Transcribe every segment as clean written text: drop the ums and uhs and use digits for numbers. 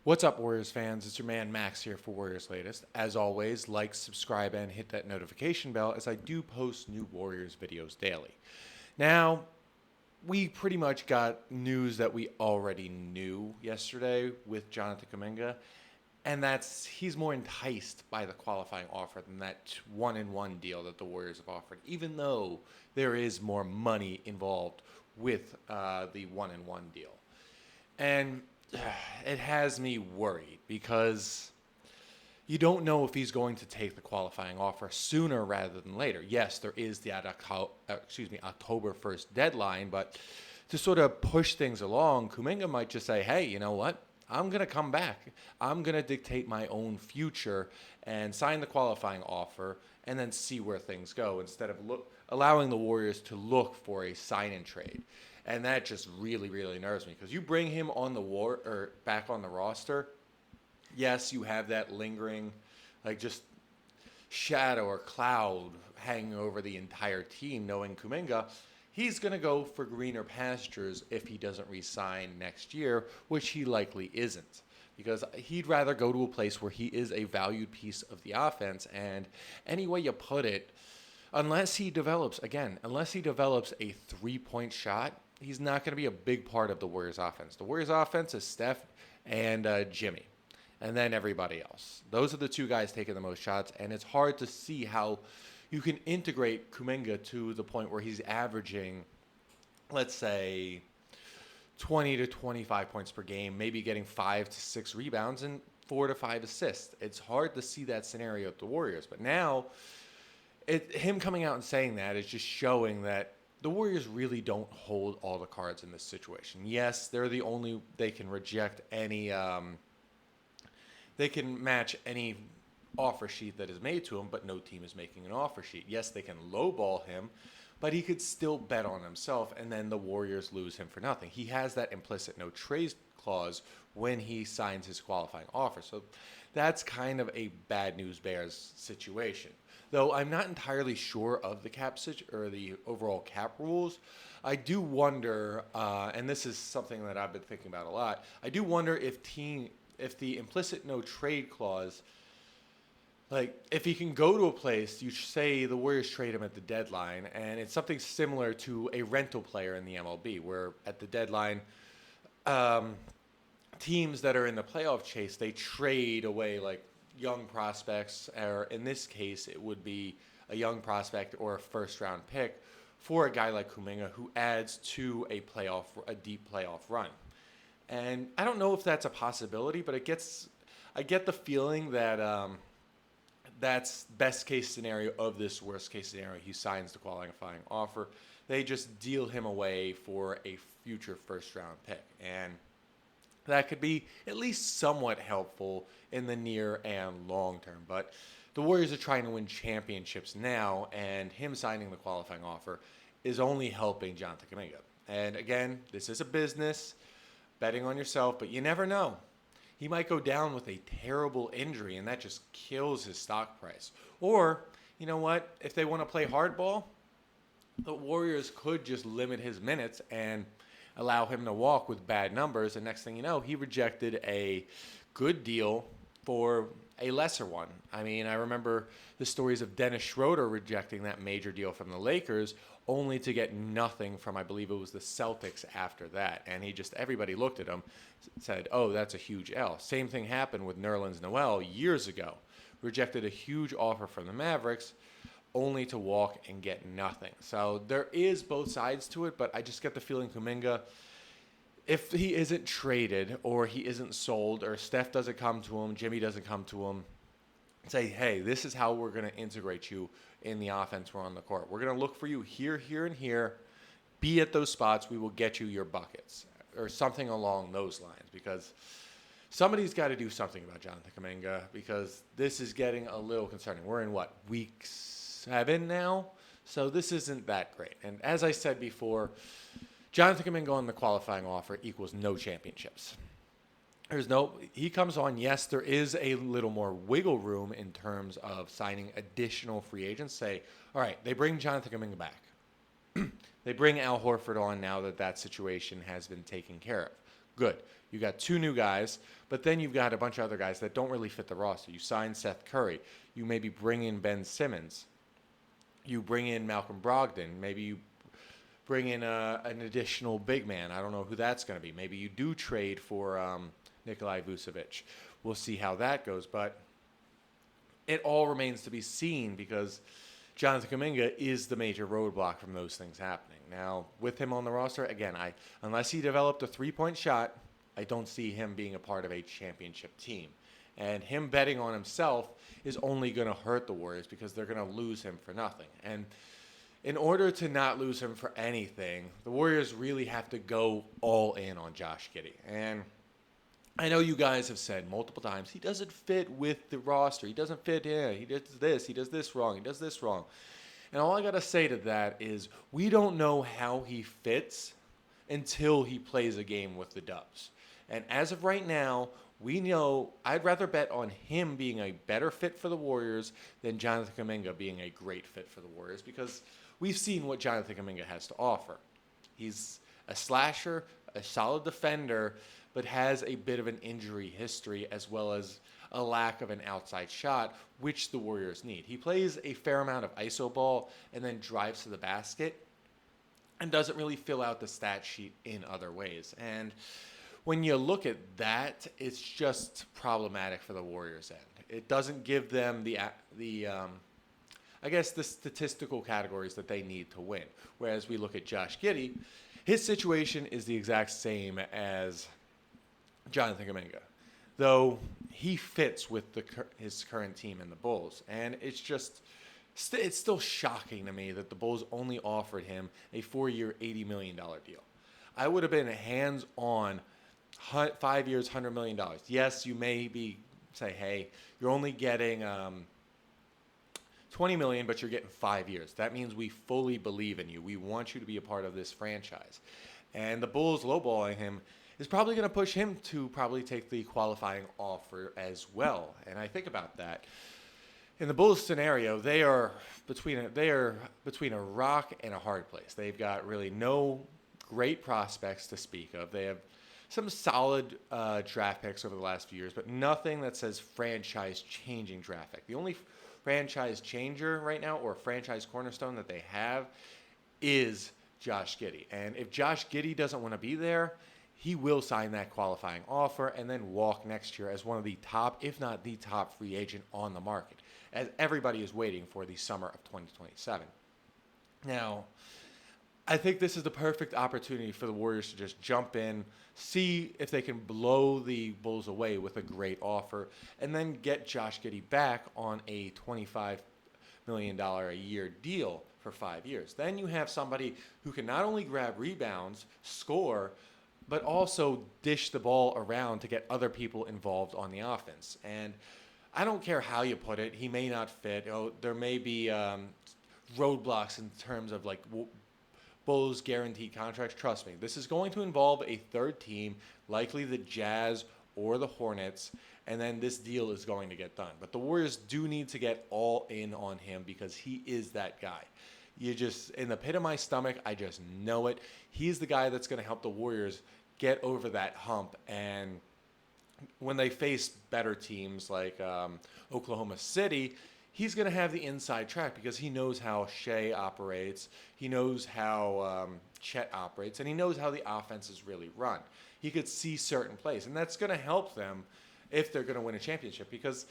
What's up, Warriors fans? It's your man Max here for Warriors Latest. As always, like, subscribe, and hit that notification bell as I do post new Warriors videos daily. Now, we pretty much got news that we already knew yesterday with Jonathan Kuminga, and that's he's more enticed by the qualifying offer than that one-in-one deal that the Warriors have offered, even though there is more money involved with the one-in-one deal. And it has me worried because you don't know if he's going to take the qualifying offer sooner rather than later. Yes, there is the October 1st deadline, but to sort of push things along, Kuminga might just say, hey, you know what? I'm going to come back. I'm going to dictate my own future and sign the qualifying offer and then see where things go instead of allowing the Warriors to look for a sign-and trade. And that just really, really nerves me because you bring him on back on the roster. Yes, you have that lingering, just shadow or cloud hanging over the entire team, knowing Kuminga, he's going to go for greener pastures if he doesn't re-sign next year, which he likely isn't. Because he'd rather go to a place where he is a valued piece of the offense. And any way you put it, unless he develops a three-point shot, he's not going to be a big part of the Warriors offense. The Warriors offense is Steph and Jimmy, and then everybody else. Those are the two guys taking the most shots, and it's hard to see how you can integrate Kuminga to the point where he's averaging, let's say, 20 to 25 points per game, maybe getting 5 to 6 rebounds and 4 to 5 assists. It's hard to see that scenario with the Warriors, but now him coming out and saying that is just showing that the Warriors really don't hold all the cards in this situation. Yes, they can reject any, they can match any offer sheet that is made to him, but no team is making an offer sheet. Yes, they can lowball him, but he could still bet on himself, and then the Warriors lose him for nothing. He has that implicit no trade clause when he signs his qualifying offer. So that's kind of a bad news bears situation. Though I'm not entirely sure of the or the overall cap rules, I do wonder, and this is something that I've been thinking about a lot. I do wonder if the implicit no trade clause, if he can go to a place, you say the Warriors trade him at the deadline, and it's something similar to a rental player in the MLB, where at the deadline, teams that are in the playoff chase, they trade away young prospects, or in this case, it would be a young prospect or a first-round pick for a guy like Kuminga who adds to a deep playoff run. And I don't know if that's a possibility, but I get the feeling that that's best-case scenario of this worst-case scenario. He signs the qualifying offer. They just deal him away for a future first-round pick. And that could be at least somewhat helpful in the near and long term. But the Warriors are trying to win championships now, and him signing the qualifying offer is only helping Jonathan Kuminga. And again, this is a business, betting on yourself, but you never know. He might go down with a terrible injury, and that just kills his stock price. Or, you know what? If they want to play hardball, the Warriors could just limit his minutes and allow him to walk with bad numbers, and next thing you know, he rejected a good deal for a lesser one. I mean, I remember the stories of Dennis Schroeder rejecting that major deal from the Lakers, only to get nothing from, I believe it was the Celtics after that, and everybody looked at him, said, oh, that's a huge L. Same thing happened with Nerlens Noel years ago. Rejected a huge offer from the Mavericks, only to walk and get nothing. So there is both sides to it, but I just get the feeling Kuminga, if he isn't traded or he isn't sold or Steph doesn't come to him, Jimmy doesn't come to him, say, hey, this is how we're going to integrate you in the offense we're on the court. We're going to look for you here, here, and here. Be at those spots. We will get you your buckets or something along those lines, because somebody's got to do something about Jonathan Kuminga, because this is getting a little concerning. We're in week 7 now? So this isn't that great. And as I said before, Jonathan Kuminga on the qualifying offer equals no championships. He comes on, yes, there is a little more wiggle room in terms of signing additional free agents. Say, all right, they bring Jonathan Kuminga back. They bring Al Horford on now that situation has been taken care of. Good. You got 2 new guys, but then you've got a bunch of other guys that don't really fit the roster. You sign Seth Curry. You maybe bring in Ben Simmons. You bring in Malcolm Brogdon. Maybe you bring in an additional big man. I don't know who that's going to be. Maybe you do trade for Nikolai Vucevic. We'll see how that goes, but it all remains to be seen because Jonathan Kuminga is the major roadblock from those things happening. Now, with him on the roster, again, unless he developed a three-point shot, I don't see him being a part of a championship team. And him betting on himself is only going to hurt the Warriors because they're going to lose him for nothing. And in order to not lose him for anything, the Warriors really have to go all in on Josh Giddey. And I know you guys have said multiple times, he doesn't fit with the roster. He doesn't fit in. He does this wrong, he does this wrong. And all I got to say to that is we don't know how he fits until he plays a game with the Dubs. And as of right now, we know I'd rather bet on him being a better fit for the Warriors than Jonathan Kuminga being a great fit for the Warriors because we've seen what Jonathan Kuminga has to offer. He's a slasher, a solid defender, but has a bit of an injury history as well as a lack of an outside shot, which the Warriors need. He plays a fair amount of iso ball and then drives to the basket and doesn't really fill out the stat sheet in other ways. And when you look at that, it's just problematic for the Warriors' end. It doesn't give them the statistical categories that they need to win. Whereas we look at Josh Giddey, his situation is the exact same as Jonathan Kuminga, though he fits with his current team in the Bulls. And it's still shocking to me that the Bulls only offered him a 4-year, $80 million deal. I would have been hands-on 5 years, $100 million. Yes, you may say, hey, you're only getting $20 million, but you're getting 5 years. That means we fully believe in you. We want you to be a part of this franchise. And the Bulls lowballing him is probably going to push him to probably take the qualifying offer as well. And I think about that. In the Bulls scenario, they are between a rock and a hard place. They've got really no great prospects to speak of. They have some solid draft picks over the last few years, but nothing that says franchise-changing draft pick. The only franchise changer right now, or franchise cornerstone that they have, is Josh Giddey. And if Josh Giddey doesn't want to be there, he will sign that qualifying offer and then walk next year as one of the top, if not the top free agent on the market, as everybody is waiting for the summer of 2027. Now, I think this is the perfect opportunity for the Warriors to just jump in, see if they can blow the Bulls away with a great offer, and then get Josh Giddey back on a $25 million a year deal for 5 years. Then you have somebody who can not only grab rebounds, score, but also dish the ball around to get other people involved on the offense. And I don't care how you put it. He may not fit. There may be roadblocks in terms of like Bulls guaranteed contracts. Trust me, this is going to involve a third team, likely the Jazz or the Hornets, and then this deal is going to get done. But the Warriors do need to get all in on him because he is that guy. In the pit of my stomach, I just know it. He's the guy that's going to help the Warriors get over that hump. And when they face better teams like Oklahoma City, he's going to have the inside track because he knows how Shea operates, he knows how Chet operates, and he knows how the offense is really run. He could see certain plays, and that's going to help them if they're going to win a championship because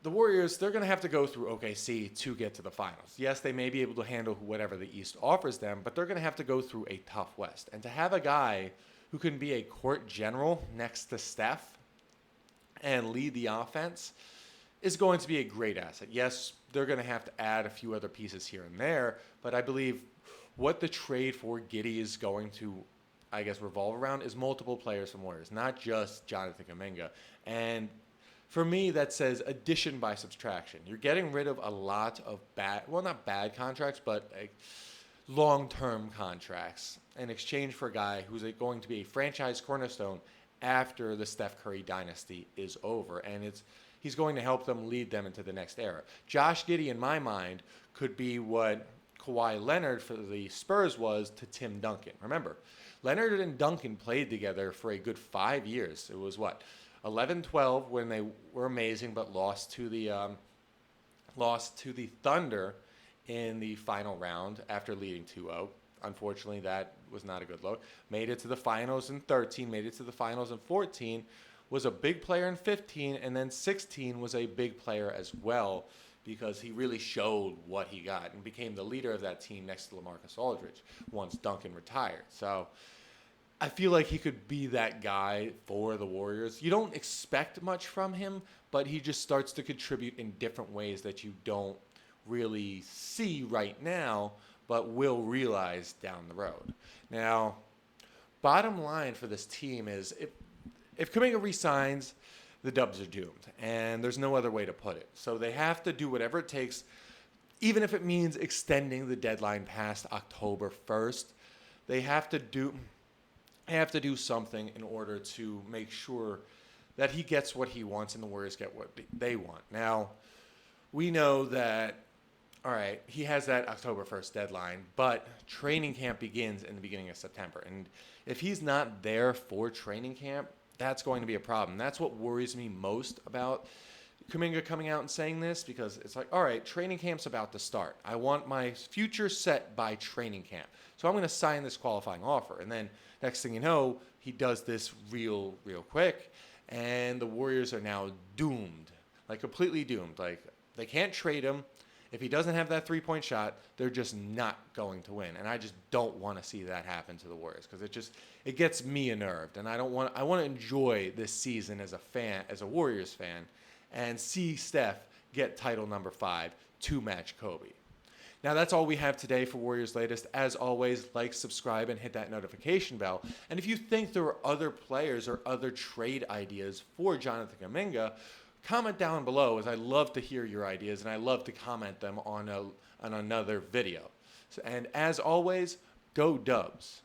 the Warriors, they're going to have to go through OKC to get to the finals. Yes, they may be able to handle whatever the East offers them, but they're going to have to go through a tough West. And to have a guy who can be a court general next to Steph and lead the offense is going to be a great asset. Yes, they're going to have to add a few other pieces here and there, but I believe what the trade for Giddey is going to, revolve around is multiple players from Warriors, not just Jonathan Kuminga. And for me, that says addition by subtraction. You're getting rid of a lot of not bad contracts, but long-term contracts in exchange for a guy who's going to be a franchise cornerstone after the Steph Curry dynasty is over. And he's going to help them lead them into the next era. Josh Giddey, in my mind, could be what Kawhi Leonard for the Spurs was to Tim Duncan. Remember, Leonard and Duncan played together for a good 5 years. It was what, 11-12 when they were amazing, but lost to the Thunder in the final round after leading 2-0. Unfortunately, that was not a good look. Made it to the finals in 13, made it to the finals in 14, was a big player in 15, and then 16 was a big player as well because he really showed what he got and became the leader of that team next to LaMarcus Aldridge once Duncan retired. So I feel like he could be that guy for the Warriors. You don't expect much from him, but he just starts to contribute in different ways that you don't really see right now, but will realize down the road. Now, bottom line for this team is if Kuminga resigns, the Dubs are doomed, and there's no other way to put it. So they have to do whatever it takes, even if it means extending the deadline past October 1st. They have to do something in order to make sure that he gets what he wants and the Warriors get what they want. Now, we know that, all right, he has that October 1st deadline, but training camp begins in the beginning of September. And if he's not there for training camp, that's going to be a problem. That's what worries me most about Kuminga coming out and saying this, because it's like, all right, training camp's about to start. I want my future set by training camp. So I'm going to sign this qualifying offer. And then next thing you know, he does this real quick, and the Warriors are now doomed, like completely doomed. Like they can't trade him. If he doesn't have that three-point shot, they're just not going to win. And I just don't want to see that happen to the Warriors because it gets me unnerved. And I want to enjoy this season as a fan, as a Warriors fan, and see Steph get title number 5 to match Kobe. Now, that's all we have today for Warriors Latest. As always, like, subscribe, and hit that notification bell. And if you think there are other players or other trade ideas for Jonathan Kuminga, comment down below, as I love to hear your ideas, and I love to comment them on another video. And as always, go Dubs.